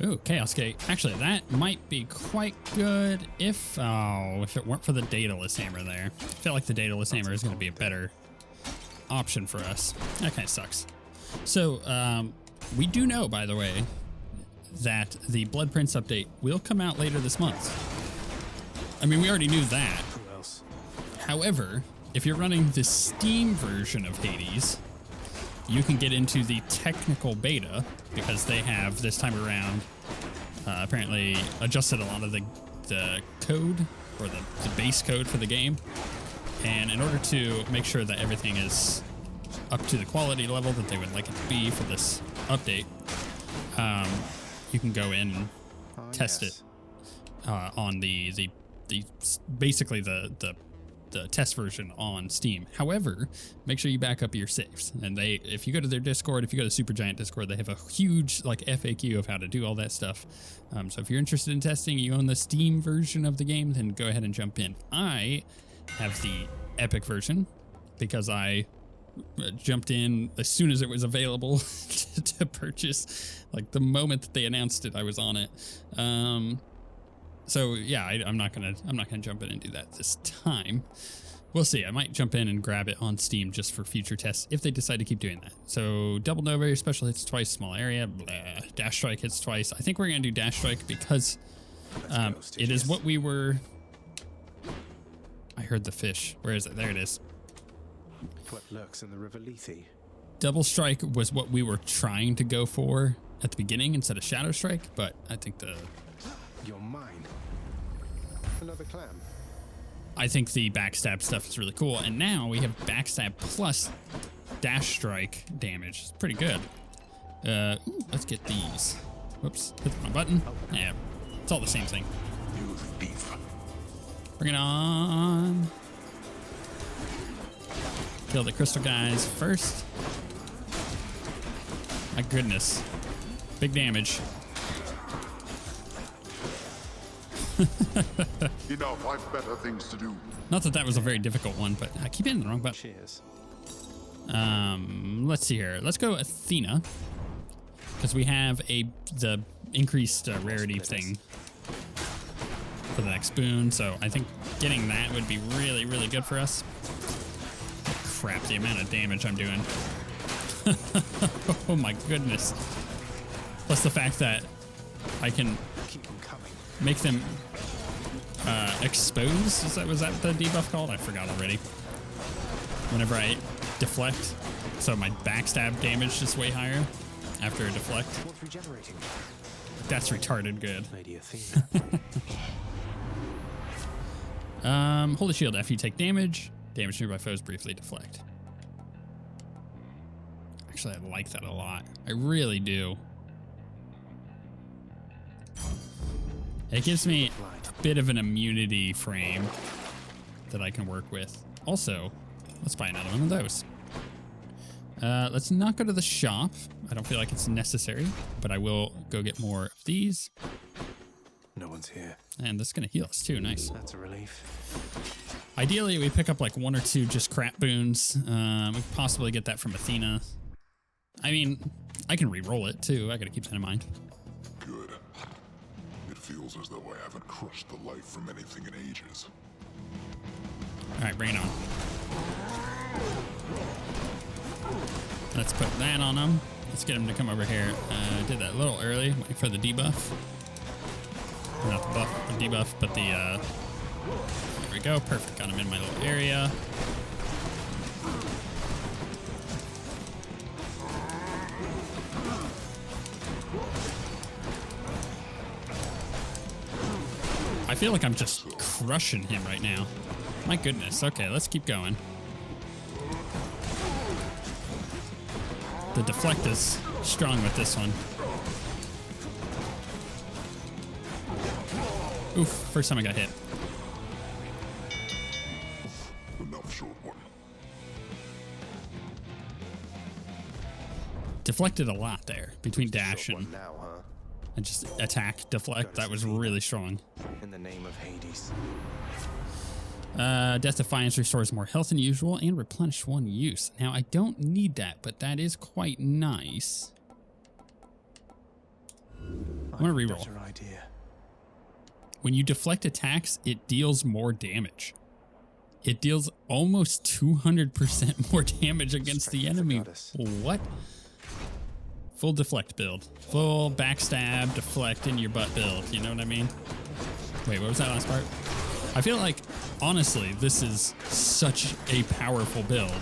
Ooh, Chaos Gate. Actually, that might be quite good if it weren't for the Daedalus Hammer there. I feel like the Daedalus Hammer is going to be a better option for us. That kind of sucks. So, we do know, by the way, that the Blood Prince update will come out later this month. I mean, we already knew that. However, if you're running the Steam version of Hades, you can get into the technical beta because they have this time around apparently adjusted a lot of the code or the base code for the game. And in order to make sure that everything is up to the quality level that they would like it to be for this update, you can go in and test it on basically the test version on Steam. However, make sure you back up your saves. And if you go to their Discord, if you go to Supergiant Discord, they have a huge FAQ of how to do all that stuff. So if you're interested in testing, you own the Steam version of the game, then go ahead and jump in. I have the Epic version because I jumped in as soon as it was available to purchase. Like the moment that they announced it, I was on it. So yeah, I'm not gonna jump in and do that this time. We'll see. I might jump in and grab it on Steam just for future tests if they decide to keep doing that. So double Nova, special hits twice, small area, blah. Dash strike hits twice. I think we're gonna do dash strike because it is what we were. I heard the fish. Where is it? There it is. What lurks in the river Lethe? Double strike was what we were trying to go for at the beginning instead of shadow strike, but I think You're mine. Another clam. I think the backstab stuff is really cool. And now we have backstab plus dash strike damage. It's pretty good. Ooh, let's get these. Whoops, hit my button. Yeah, it's all the same thing. Bring it on. Kill the crystal guys first. My goodness. Big damage. Enough, I've better things to do. Not that was a very difficult one, but I keep hitting the wrong button. Cheers. Let's see here. Let's go Athena, because we have the increased rarity thing for the next boon. So I think getting that would be really, really good for us. Crap, the amount of damage I'm doing. Oh my goodness. Plus the fact that I can make them expose. Was that the debuff called? I forgot already. Whenever I deflect, so my backstab damage is way higher after a deflect. What's regenerating? That's retarded good. Lady Athena. Holy shield. After you take damage, nearby foes briefly deflect. Actually, I like that a lot. I really do. It gives me a bit of an immunity frame that I can work with. Also, let's buy another one of those. Let's not go to the shop. I don't feel like it's necessary, but I will go get more of these. No one's here. And this is going to heal us too. Nice. That's a relief. Ideally, we pick up like one or two just crap boons. We could possibly get that from Athena. I mean, I can re-roll it too. I got to keep that in mind. Good. It feels as though I haven't crushed the life from anything in ages. All right, bring it on. Let's put that on him. Let's get him to come over here. Did that a little early, waiting for the debuff. Not the buff, the debuff, but the, there we go. Perfect, got him in my little area. I feel like I'm just crushing him right now. My goodness. Okay, let's keep going. The deflect is strong with this one. Oof, first time I got hit. Enough, short one. Deflected a lot there between dash and Now, huh? just attack, deflect. That was really strong. In the name of Hades. Death Defiance restores more health than usual and replenish one use. Now, I don't need that, but that is quite nice. I'm going to reroll. Better idea. When you deflect attacks, it deals more damage. It deals almost 200% more damage against the enemy. What? Full deflect build. Full backstab, deflect in your butt build. You know what I mean? Wait, what was that last part? I feel like, honestly, this is such a powerful build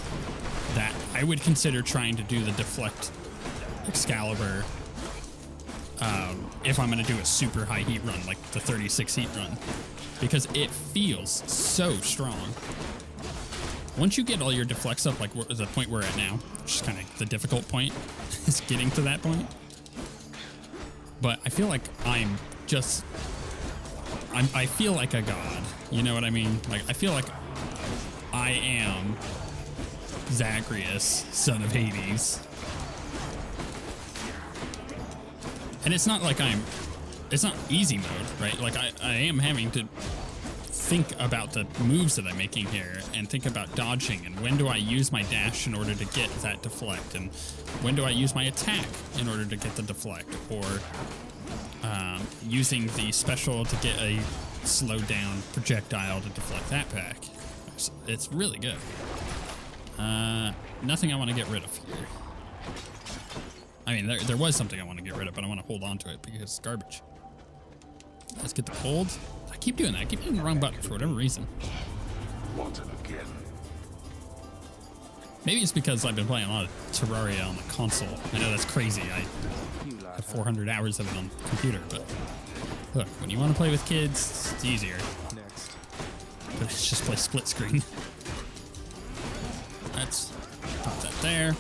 that I would consider trying to do the deflect Excalibur if I'm going to do a super high heat run, like the 36 heat run, because it feels so strong. Once you get all your deflects up, like the point we're at now, which is kind of the difficult point, is getting to that point. But I feel like I feel like a god. You know what I mean? Like, I feel like I am Zagreus, son of Hades. And it's not like it's not easy mode, right? Like, I am having to think about the moves that I'm making here and think about dodging and when do I use my dash in order to get that deflect and when do I use my attack in order to get the deflect, or using the special to get a slowed down projectile to deflect that back. It's really good. Nothing I want to get rid of here. I mean, there was something I want to get rid of, but I want to hold on to it because it's garbage. Let's get the cold. I keep doing that. I keep hitting the wrong button for whatever reason. Wanted again. Maybe it's because I've been playing a lot of Terraria on the console. I know that's crazy. I have 400 hours of it on the computer, but look, when you want to play with kids, it's easier. Next. But it's just play split screen. Let's put that there.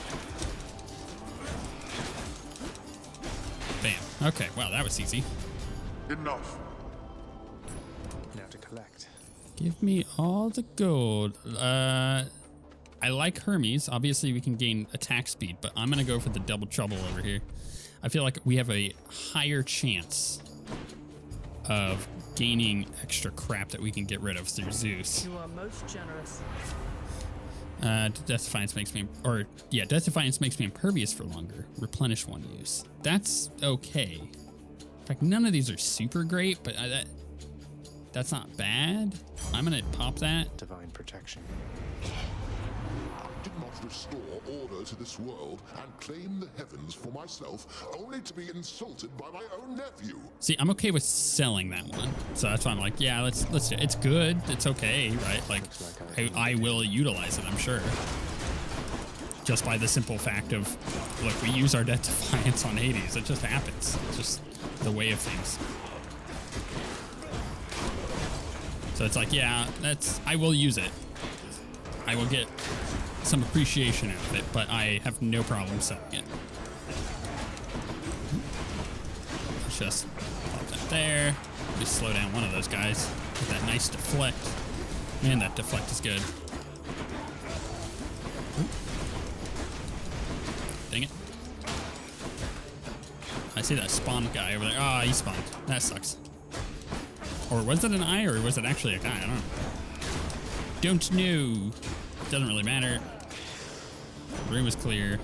Bam. Okay, wow, that was easy. Enough. Now to collect. Give me all the gold. I like Hermes. Obviously, we can gain attack speed, but I'm going to go for the double trouble over here. I feel like we have a higher chance of gaining extra crap that we can get rid of through Zeus. You are most generous. Death Defiance makes me, Death Defiance makes me impervious for longer. Replenish one use. That's okay. In fact, none of these are super great, but that's not bad. I'm gonna pop that. Divine protection. Did not restore order to this world and claim the heavens for myself, only to be insulted by my own nephew. See, I'm okay with selling that one, so that's why I'm like, yeah, let's do it. It's good. It's okay, right? Like, I will utilize it, I'm sure. Just by the simple fact of, look, we use our Death Defiance on Hades. It just happens. It's just the way of things. So it's like, yeah, I will use it. I will get some appreciation out of it, but I have no problem selling it. Let's just pop that there. Just slow down one of those guys. Get that nice deflect. Man, that deflect is good. Dang it. I see that spawn guy over there. Ah, he spawned. That sucks. Or was it an eye, or was it actually a guy? I don't know. Don't know. Doesn't really matter. The room is clear.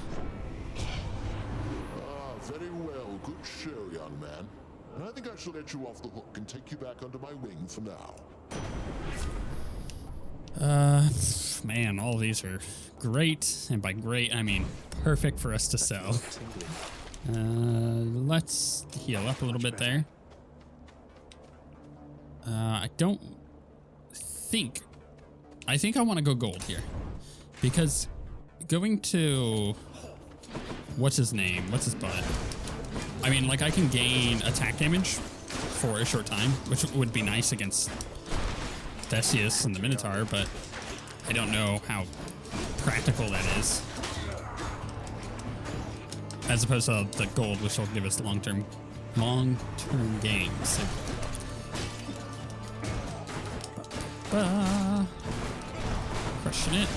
Ah, very well. Good show, young man. And I think I shall let you off the hook and take you back under my wing for now. Man, all of these are great. And by great, I mean perfect for us to sell. Let's heal up a little bit there. I think I want to go gold here, because going to what's his butt? I mean, like, I can gain attack damage for a short time, which would be nice against Theseus and the Minotaur, but I don't know how practical that is. As opposed to the gold, which will give us long-term gains. So, crushing it.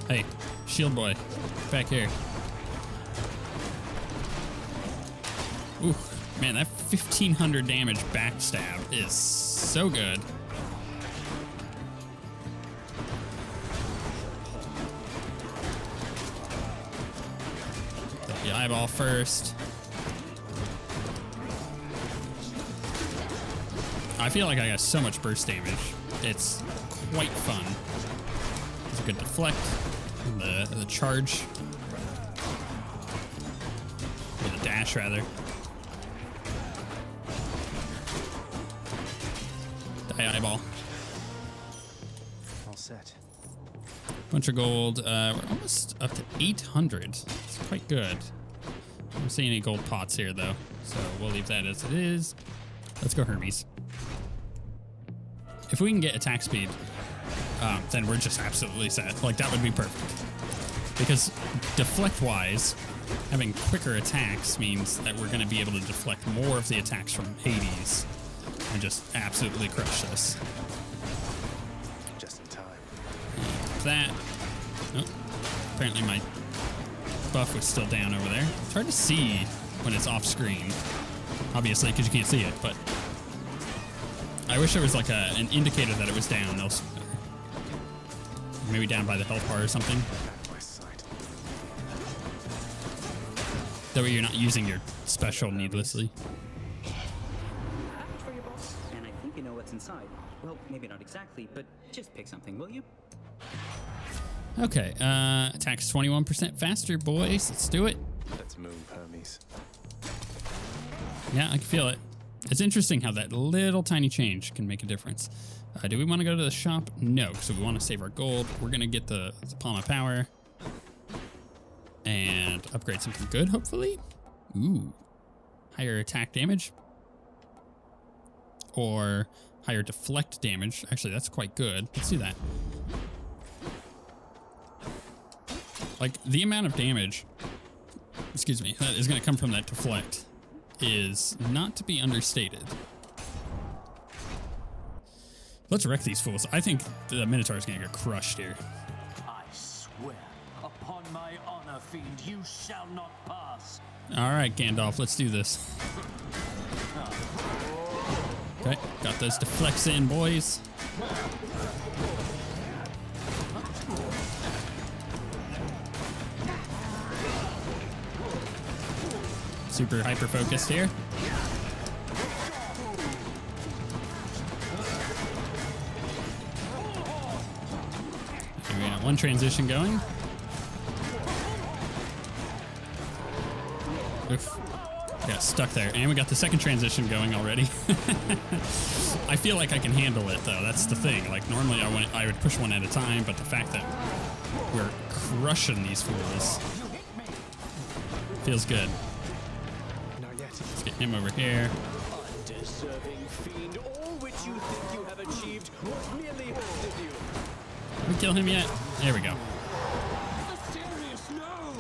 Hey, shield boy, back here. Ooh, Man, that 1500 damage backstab is so good. Get the eyeball first. I feel like I got so much burst damage. It's quite fun. It's a good deflect. The charge. Or the dash, rather. Die eyeball. All set. Bunch of gold. We're almost up to 800. It's quite good. I don't see any gold pots here, though. So we'll leave that as it is. Let's go Hermes. If we can get attack speed, then we're just absolutely set. Like, that would be perfect. Because deflect-wise, having quicker attacks means that we're going to be able to deflect more of the attacks from Hades and just absolutely crush this. Just in time. That. Oh, apparently my buff was still down over there. It's hard to see when it's off screen, obviously, because you can't see it, but I wish there was like an indicator that it was down. Maybe down by the health bar or something. My sight. That way you're not using your special needlessly. For your boss. And I think you know what's inside. Well, maybe not exactly, but just pick something, will you? Okay, attacks 21% faster, boys. Let's do it. Let's move, Hermes. Yeah, I can feel it. It's interesting how that little tiny change can make a difference. Do we want to go to the shop? No, because we want to save our gold. We're going to get the Palm of Power and upgrade something good, hopefully. Ooh, higher attack damage or higher deflect damage. Actually, that's quite good. Let's do that. Like, the amount of damage, excuse me, that is going to come from that deflect is not to be understated. Let's wreck these fools. I think the Minotaur is going to get crushed here. I swear, upon my honor, fiend, you shall not pass. All right, Gandalf, let's do this. Okay, got those deflects in, boys. Super hyper focused here. We got one transition going. Oof. Got stuck there. And we got the second transition going already. I feel like I can handle it, though. That's the thing. Like, normally I would push one at a time, but the fact that we're crushing these fools feels good. Not yet. Let's get him over here. Undeserving fiend, all which you think you have achieved was merely hoisted you. Did we kill him yet? There we go. Serious, no!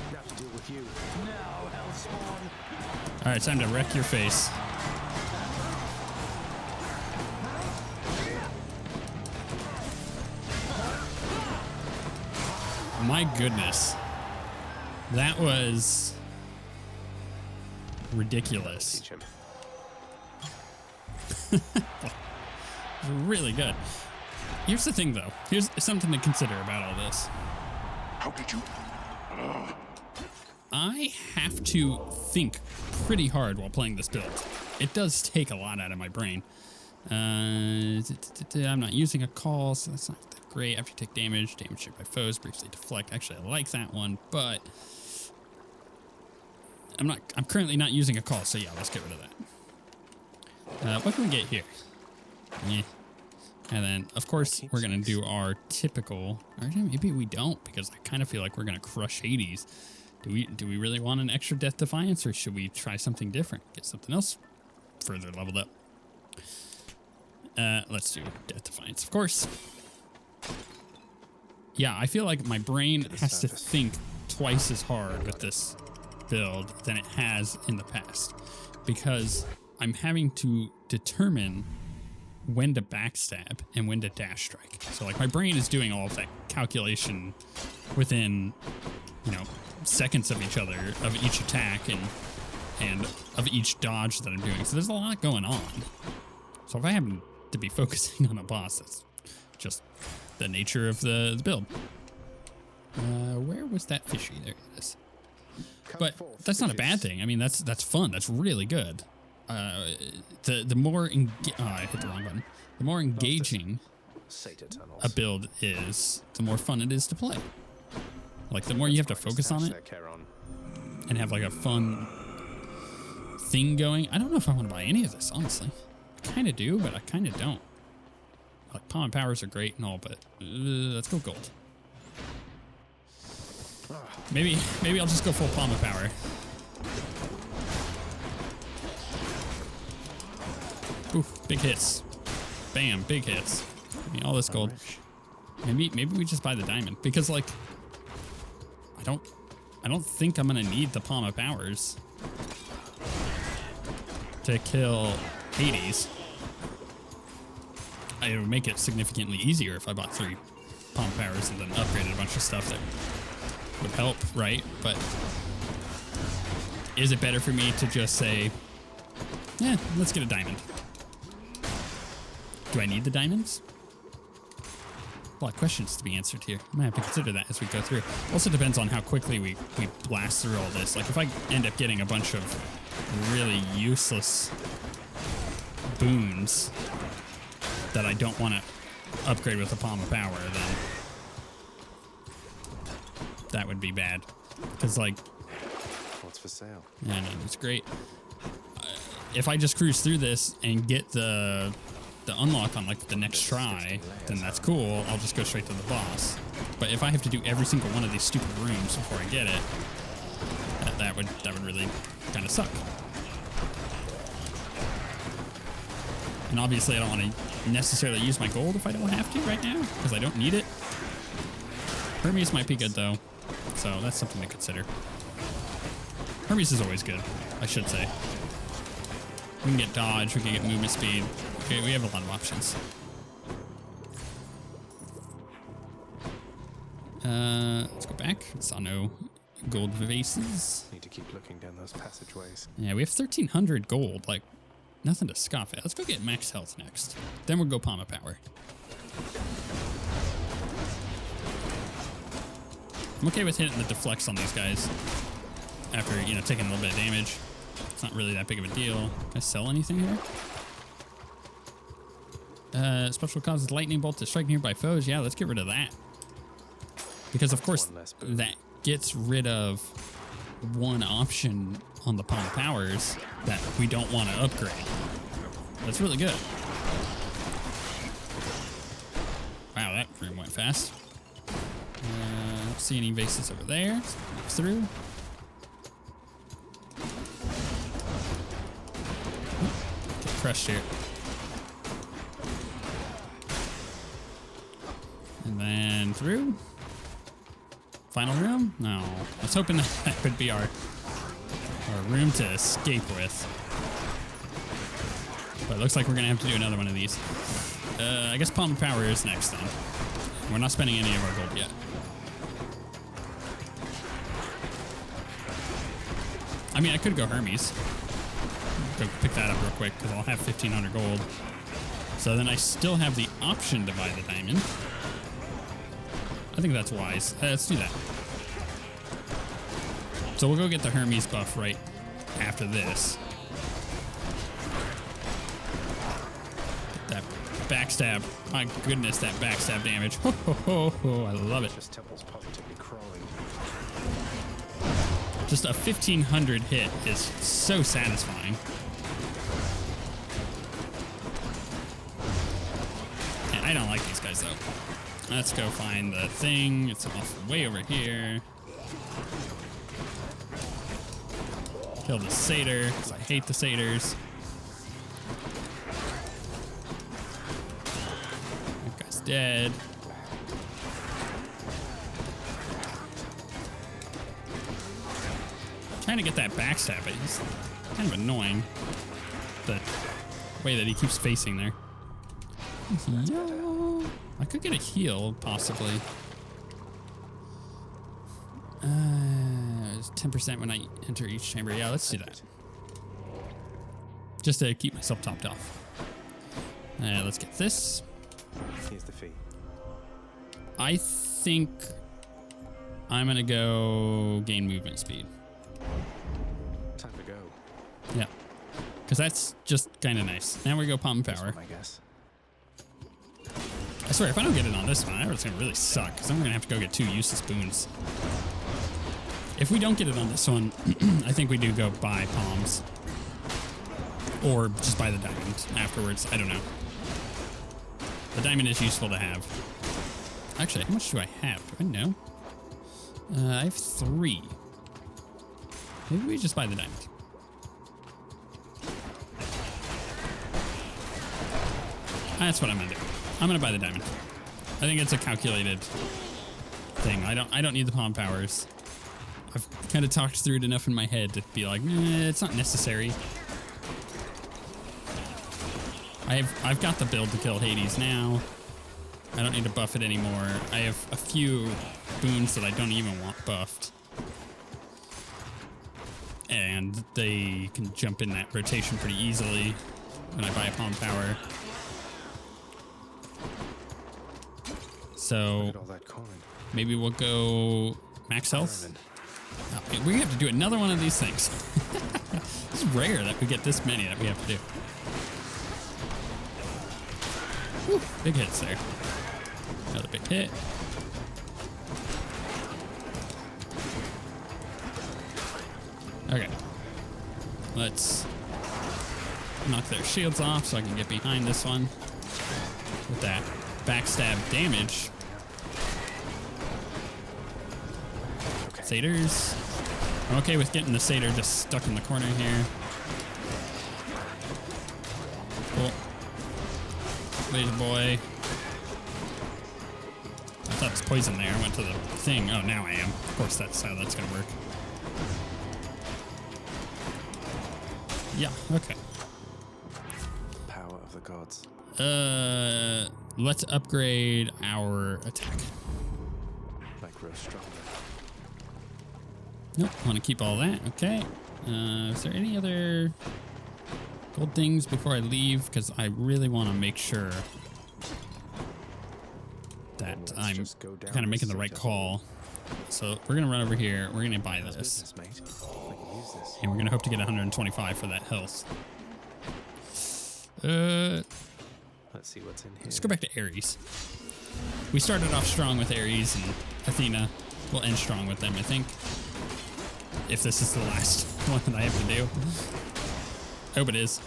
We have to deal with you. Now, Hellspawn. All right, time to wreck your face. My goodness. That was ridiculous. Teach him. Really good. Here's the thing, though. Here's something to consider about all this. How did you? I have to think pretty hard while playing this build. It does take a lot out of my brain. I'm not using a call, so that's not that great. After you take damage, damage shared by foes, briefly deflect. Actually, I like that one, but I'm currently not using a call, so yeah, let's get rid of that. What can we get here? Yeah. And then, of course, we're going to do our typical... Or maybe we don't, because I kind of feel like we're going to crush Hades. Do we really want an extra Death Defiance, or should we try something different? Get something else further leveled up. Let's do Death Defiance, of course. Yeah, I feel like my brain has to think twice as hard with this build than it has in the past, because I'm having to determine when to backstab and when to dash strike. So like my brain is doing all of that calculation within, seconds of each other, of each attack, and and of each dodge that I'm doing. So there's a lot going on. So if I happen to be focusing on a boss, that's just the nature of the build. Where was that fishy? There it is. But that's not a bad thing. I mean, that's fun. That's really good. The more I hit the wrong button. The more engaging a build is, the more fun it is to play. Like, the more you have to focus on it and have like a fun thing going. I don't know if I want to buy any of this, honestly. I kind of do, but I kind of don't. Like, Palm Powers are great and all, but let's go gold. Maybe I'll just go full Palm of Power. Oof, big hits. Bam, big hits. Give me all this gold. Maybe we just buy the diamond, because like I don't think I'm gonna need the Palm of Powers to kill Hades. It would make it significantly easier if I bought 3 Palm of Powers and then upgraded a bunch of stuff that would help, right? But is it better for me to just say, yeah, let's get a diamond? Do I need the diamonds? A lot of questions to be answered here. I'm gonna have to consider that as we go through. Also depends on how quickly we blast through all this. Like, if I end up getting a bunch of really useless boons that I don't want to upgrade with a Palm of Power, then that would be bad. Because, like, What's for sale? yeah, no, it's great. If I just cruise through this and get the unlock on like the next try, then that's cool. I'll just go straight to the boss. But if I have to do every single one of these stupid rooms before I get it, that would really kind of suck. And obviously I don't want to necessarily use my gold if I don't have to right now, because I don't need it. Hermes might be good though, so that's something to consider. Hermes is always good, I should say. We can get dodge, we can get movement speed. Okay, we have a lot of options. Let's go back. Saw no gold vases. Need to keep looking down those passageways. Yeah, we have 1,300 gold. Like, nothing to scoff at. Let's go get max health next. Then we'll go Palm of Power. I'm okay with hitting the deflects on these guys after, taking a little bit of damage. It's not really that big of a deal. Can I sell anything here? Special causes lightning bolt to strike nearby foes. Yeah, let's get rid of that. Because of course that gets rid of one option on the Palm Powers that we don't want to upgrade. That's really good. Wow, that room went fast. Don't see any vases over there. Let's move through. Get crushed here. And then through. Final room? No. I was hoping that would be our room to escape with. But it looks like we're going to have to do another one of these. I guess Palm of Power is next then. We're not spending any of our gold yet. I mean, I could go Hermes. Go pick that up real quick because I'll have 1,500 gold. So then I still have the option to buy the diamond. I think that's wise. Let's do that. So we'll go get the Hermes buff right after this. Get that backstab. My goodness, that backstab damage. Ho, ho, ho, ho. I love it. This temple's positively crawling. Just a 1,500 hit is so satisfying. And I don't like these guys though. Let's go find the thing. It's off way over here. Kill the satyr, because I hate the satyrs. That guy's dead. Trying to get that backstab, but he's kind of annoying. The way that he keeps facing there. No. I could get a heal, possibly. 10% when I enter each chamber. Yeah, let's do that. just to keep myself topped off. Let's get this. Here's the fee. I think I'm going to go gain movement speed. Time to go. Yeah. Because that's just kind of nice. Now we go pump This power. one, I guess. I swear, if I don't get it on this one, it's going to really suck. Because I'm going to have to go get 2 useless boons. If we don't get it on this one, I think we do go buy palms. Or just buy the diamond afterwards. I don't know. The diamond is useful to have. Actually, how much do I have? Do I know? I have 3. Maybe we just buy the diamond. That's what I'm gonna do. I'm gonna buy the diamond. I think it's a calculated thing. I don't need the palm powers. I've kind of talked through it enough in my head to be like, it's not necessary. I've got the build to kill Hades now. I don't need to buff it anymore. I have a few boons that I don't even want buffed. And they can jump in that rotation pretty easily when I buy a palm power. So Look at all that coin. maybe we'll go max health. Oh, we have to do another one of these things. It's rare that we get this many that we have to do. Whew, big hits there. Another big hit. Okay. Let's knock their shields off so I can get behind this one with that backstab damage. Satyrs. I'm okay with getting the satyr just stuck in the corner here. Cool. Laser boy. I thought it was poison there. I went to the thing. Oh, now I am. Of course, that's how that's going to work. Yeah, okay. Power of the gods. Let's upgrade our attack. Like grow stronger. Nope, want to keep all that. Okay. Is there any other gold things before I leave? Because I really want to make sure that I'm kind of making the right call. So we're going to run over here. We're going to buy this. Business, mate. I can use this. And we're going to hope to get 125 for that health. Let's see what's in here. Let's go back to Ares. We started off strong with Ares and Athena. We'll end strong with them, I think. If this is the last one that I have to do. I hope it is.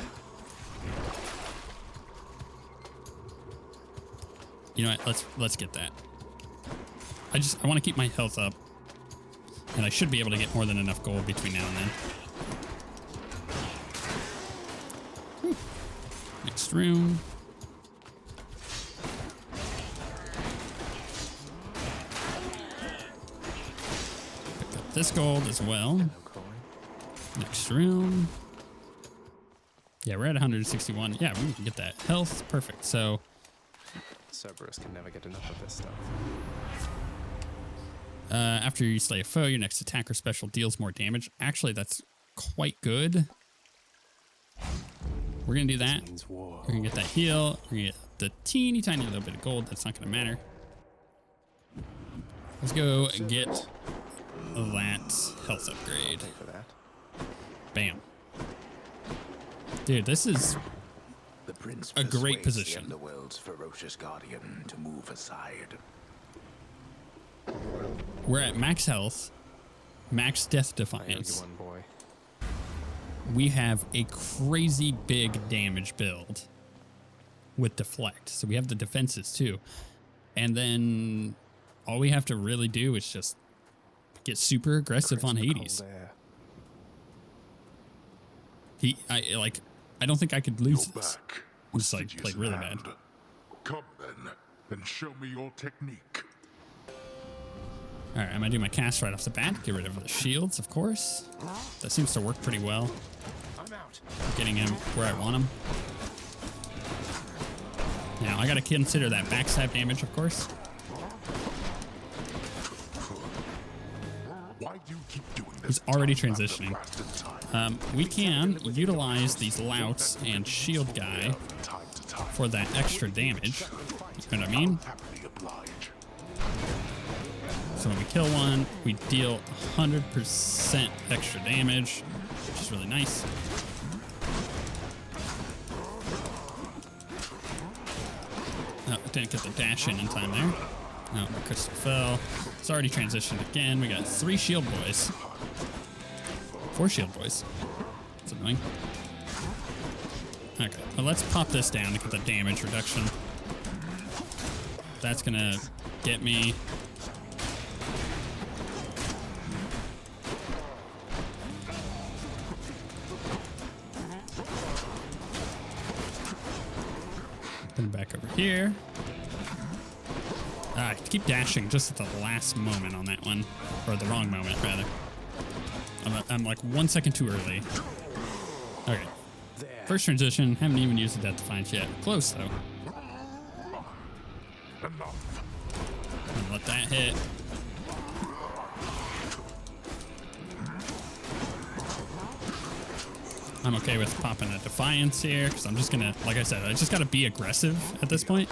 You know what? Let's get that. I want to keep my health up. And I should be able to get more than enough gold between now and then. Whew. Next room. Pick up this gold as well. Next room. Yeah, we're at 161. Yeah, we can get that health. Perfect. So Cerberus can never get enough of this stuff. after you slay a foe, your next attack or special deals more damage. Actually, that's quite good. We're going to do that. We're going to get that heal. We're going to get the teeny tiny little bit of gold. That's not going to matter. Let's go get that health upgrade. Bam. Dude, this is The prince a great persuades position. The underworld's ferocious guardian to move aside. We're at max health, max death defiance. We have a crazy big damage build with deflect. So we have the defenses too. And then all we have to really do is just get super aggressive on Hades. I don't think I could lose this. Just like played really bad. Come then, and show me your technique. All right, I'm gonna do my cast right off the bat. Get rid of the shields, of course. That seems to work pretty well. I'm out. Getting him where I want him. Now I gotta consider that backstab damage, of course. Why do you keep doing this? He's already time after transitioning. blasted time? We can utilize these louts and shield guy for that extra damage. You know what I mean? So when we kill one, we deal 100% extra damage, which is really nice. Oh, didn't get the dash in time there. No, my crystal fell. It's already transitioned again. We got 3 shield boys. 4 shield boys. That's annoying. Okay, well, let's pop this down to get the damage reduction. That's gonna get me. Back over here. I keep dashing just at the last moment on that one, or the wrong moment rather. I'm like 1 second too early. Okay. First transition. Haven't even used the Death Defiance yet. Close though. Gonna let that hit. I'm okay with popping a Defiance here, because I'm just gonna, like I said, I just gotta be aggressive at this point.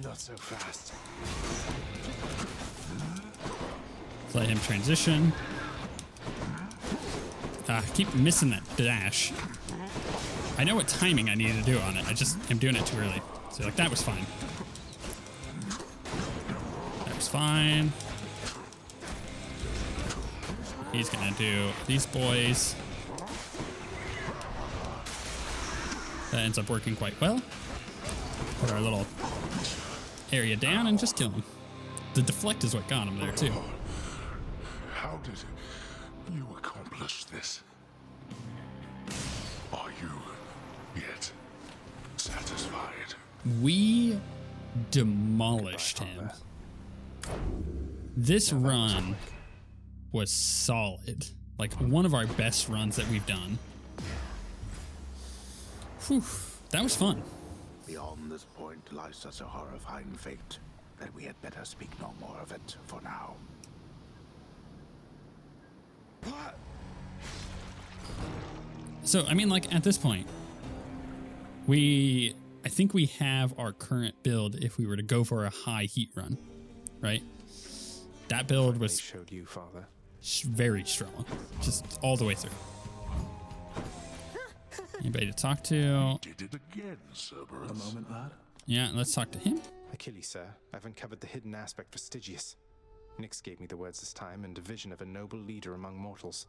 Not so fast. Let him transition. I keep missing that dash. I know what timing I need to do on it. I just am doing it too early. So like that was fine. That was fine. He's gonna do these boys. That ends up working quite well. Put our little area down and just kill him. The deflect is what got him there too. How did you accomplish this? Are you yet satisfied? We demolished him. This run was solid. Like one of our best runs that we've done. Whew, that was fun. Beyond this point lies such a horrifying fate that we had better speak no more of it for now. So, I mean, like at this point, I think we have our current build if we were to go for a high heat run, right? That build was Showed you, Father. very strong, just all the way through. Anybody to talk to? Did it again, Cerberus. A moment, lad. Yeah, let's talk to him. Achilles, sir, I've uncovered the hidden aspect of Stygius. Nyx gave me the words this time, and a vision of a noble leader among mortals.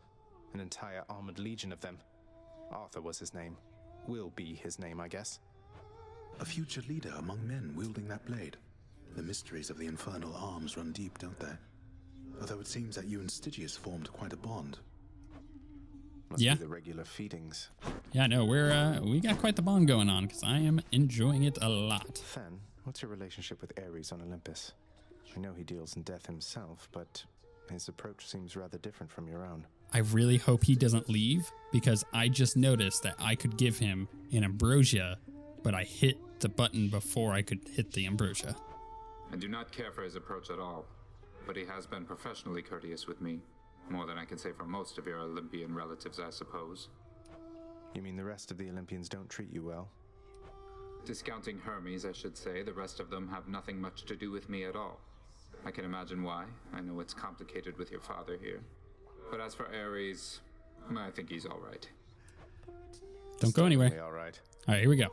An entire armored legion of them. Arthur was his name. Will be his name, I guess. A future leader among men wielding that blade. The mysteries of the infernal arms run deep, don't they? Although it seems that you and Stygius formed quite a bond. Must Yeah. be the regular feedings. Yeah, no, we got quite the bond going on because I am enjoying it a lot. Fen, what's your relationship with Ares on Olympus? I know he deals in death himself, but his approach seems rather different from your own. I really hope he doesn't leave because I just noticed that I could give him an ambrosia, but I hit the button before I could hit the ambrosia. I do not care for his approach at all, but he has been professionally courteous with me. More than I can say for most of your Olympian relatives, I suppose. You mean the rest of the Olympians don't treat you well? Discounting Hermes, I should say, the rest of them have nothing much to do with me at all. I can imagine why. I know it's complicated with your father here. But as for Ares, I think he's all right. Don't go anywhere. All right. All right, here we go.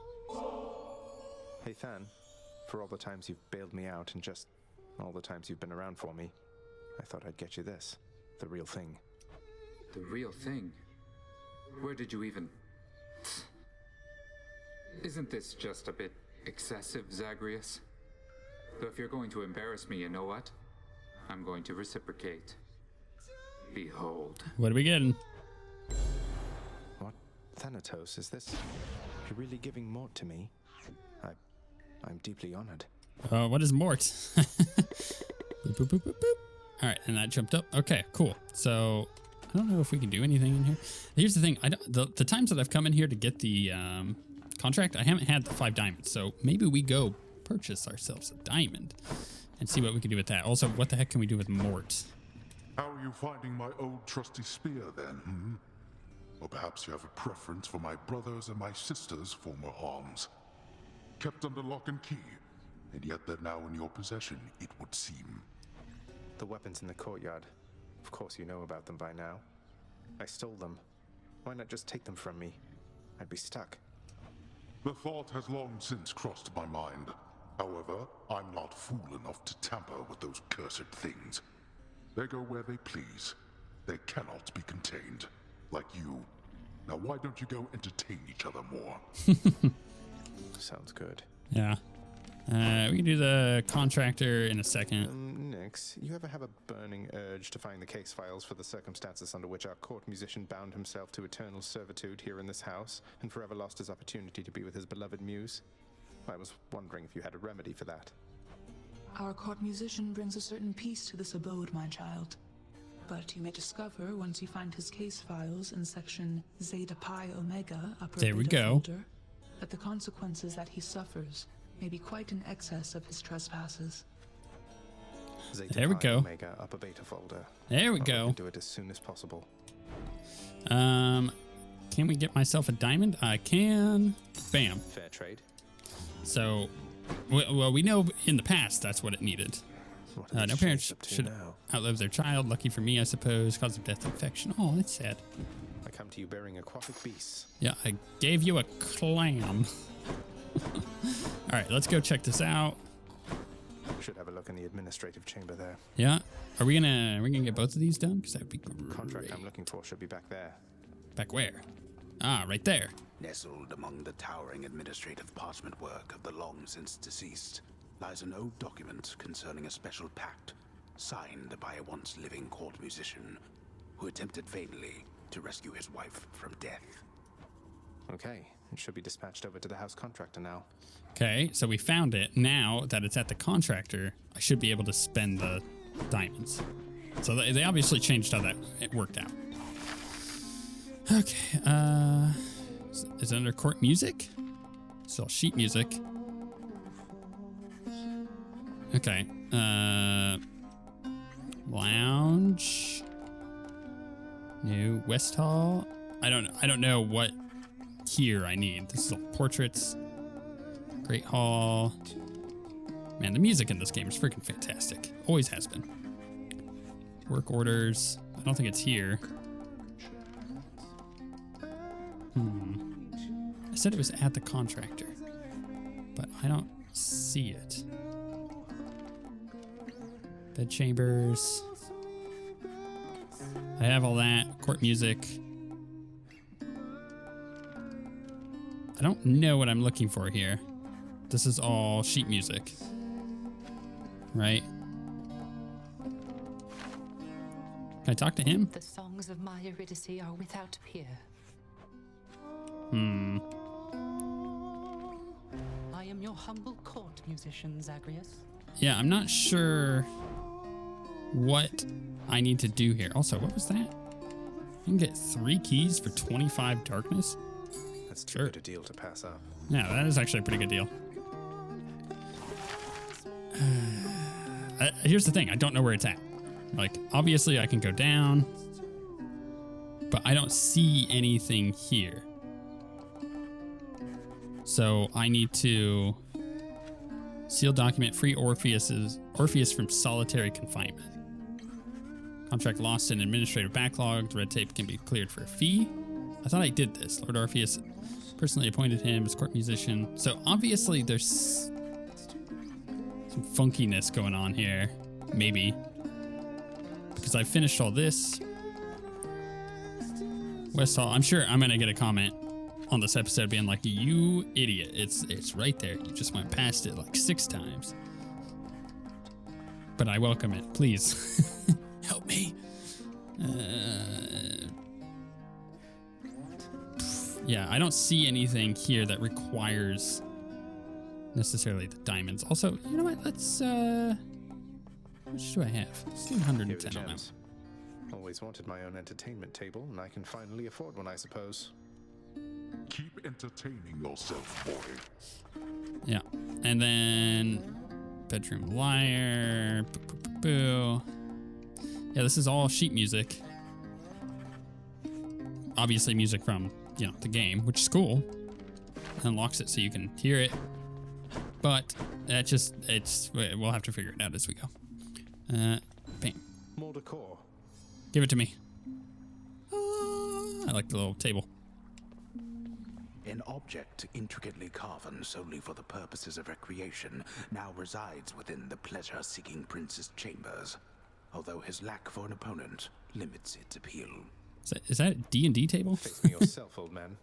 Hey, Than, for all the times you've bailed me out and just all the times you've been around for me, I thought I'd get you this. The real thing. The real thing? Where did you even... Isn't this just a bit excessive, Zagreus? Though if you're going to embarrass me, you know what? I'm going to reciprocate. Behold. What are we getting? What? Thanatos, is this... You're really giving Mort to me? I'm deeply honored. What is Mort? Boop, boop, boop, boop, boop. All right, and that jumped up. Okay, cool. So I don't know if we can do anything in here. Here's the thing. The times that I've come in here to get the contract, I haven't had the 5 diamonds. So maybe we go purchase ourselves a diamond and see what we can do with that. Also, what the heck can we do with Mort? How are you finding my old trusty spear then, hmm? Or perhaps you have a preference for my brother's and my sister's former arms. Kept under lock and key, and yet they're now in your possession, it would seem. The weapons in the courtyard. Of course you know about them by now. I stole them. Why not just take them from me? I'd be stuck. The thought has long since crossed my mind. However, I'm not fool enough to tamper with those cursed things. They go where they please. They cannot be contained. Like you. Now why don't you go entertain each other more? Sounds good. Yeah. We can do the contractor in a second. Nix, you ever have a burning urge to find the case files for the circumstances under which our court musician bound himself to eternal servitude here in this house and forever lost his opportunity to be with his beloved muse? I was wondering if you had a remedy for that. Our court musician brings a certain peace to this abode, my child. But you may discover, once you find his case files in section Zeta Pi Omega, upper There we beta go. folder, that the consequences that he suffers may be quite in excess of his trespasses. Zeta There we Pi go. Omega, upper beta folder. There we I'll go. look into it as soon as possible. Can we get myself a diamond? I can. Bam. Fair trade. So, well, we know in the past that's what it needed. What are No these parents shades up to should now? outlive their child. Lucky for me, I suppose. Cause of death, infection. Oh, that's sad. I come to you bearing aquatic beasts. Yeah, I gave you a clam. All right, let's go check this out. Should have a look in the administrative chamber there. Yeah, are we gonna get both of these done? Because that'd be great. Contract I'm looking for should be back there. Back where? Ah, right there. Nestled among the towering administrative parchment work of the long since deceased lies an old document concerning a special pact signed by a once living court musician who attempted vainly to rescue his wife from death. Okay, it should be dispatched over to the house contractor now. Okay, so we found it. Now that it's at the contractor, I should be able to spend the diamonds. So they obviously changed how that it worked out. Okay, is it under court music? It's all sheet music. Okay, lounge. New West Hall. I don't know what tier I need. This is all portraits. Great Hall. Man, the music in this game is freaking fantastic. Always has been. Work orders. I don't think it's here. I said it was at the contractor, but I don't see it. Bed chambers. I have all that. Court music. I don't know what I'm looking for here. This is all sheet music. Right? Can I talk to him? The songs of my Eurydice are without peer. I am your humble court musician, Zagreus. Yeah, I'm not sure what I need to do here. Also, what was that? You can get 3 keys for 25 darkness? That's too good a deal to pass up. Yeah, that is actually a pretty good deal. Here's the thing. I don't know where it's at. Like, obviously I can go down, but I don't see anything here. So I need to seal document, free Orpheus from solitary confinement. Contract lost in administrative backlog. The red tape can be cleared for a fee. I thought I did this. Lord Orpheus personally appointed him as court musician. So obviously there's some funkiness going on here. Maybe. Because I finished all this. West Hall. I'm sure I'm going to get a comment on this episode being like, you idiot. It's right there. You just went past it like 6 times. But I welcome it. Please. Help me. Yeah, I don't see anything here that requires necessarily the diamonds. Also, you know what? Let's, how much do I have? Let's do 110 on that. Always wanted my own entertainment table, and I can finally afford one, I suppose. Keep entertaining yourself, boy. Yeah. And then bedroom lyre. Boo, boo, boo. Yeah, this is all sheet music. Obviously music from, you know, the game, which is cool. Unlocks it so you can hear it. But that just, we'll have to figure it out as we go. Bam. More decor. Give it to me. I like the little table. An object intricately carven solely for the purposes of recreation now resides within the pleasure-seeking prince's chambers, although his lack for an opponent limits its appeal. Is that a D&D table? Face me yourself, old man.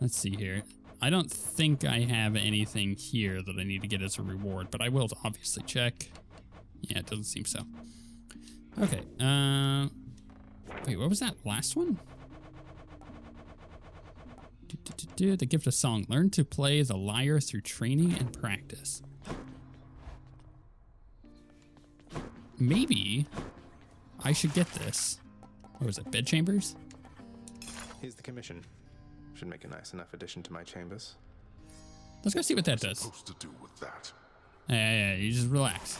Let's see here. I don't think I have anything here that I need to get as a reward, but I will obviously check. Yeah, it doesn't seem so. Okay. Wait, what was that last one? The gift of song. Learn to play the lyre through training and practice. Maybe I should get this. What was it? Bed chambers? Here's the commission. Should make a nice enough addition to my chambers. Let's go see what that does. Supposed to do with that. Yeah, you just relax.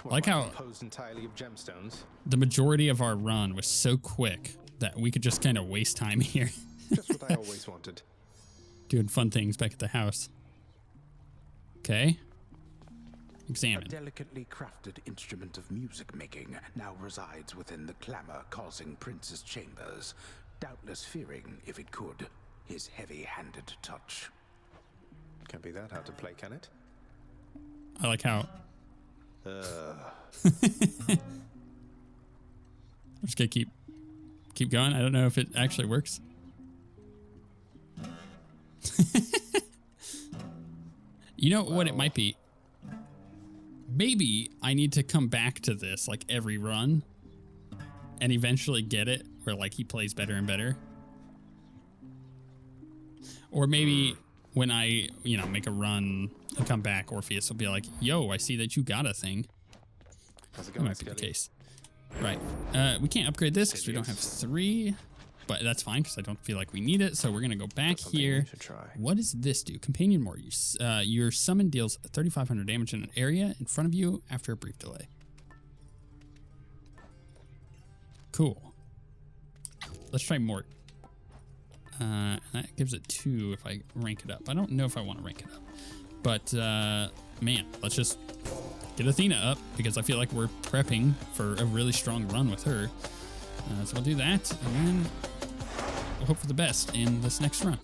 I like how composed entirely of gemstones. the majority of our run was so quick that we could just kind of waste time here. Just what I always wanted. Doing fun things back at the house. Okay. Examine. A delicately crafted instrument of music making now resides within the clamor-causing prince's chambers, doubtless fearing, if it could, his heavy-handed touch. Can't be that hard to play, can it? I like how... I'm just gonna keep going. I don't know if it actually works. You know what it might be? Maybe I need to come back to this like every run and eventually get it where like he plays better and better. Or maybe when I, you know, make a run and come back, Orpheus will be like, yo, I see that you got a thing. That might be the case. Right. We can't upgrade this because we don't have 3, but that's fine because I don't feel like we need it. So we're going to go back here. What does this do? Companion Mort. Your summon deals 3,500 damage in an area in front of you after a brief delay. Cool. Let's try Mort. That gives it 2 if I rank it up. I don't know if I want to rank it up. But, man, let's just get Athena up because I feel like we're prepping for a really strong run with her. So we'll do that, and then we'll hope for the best in this next run.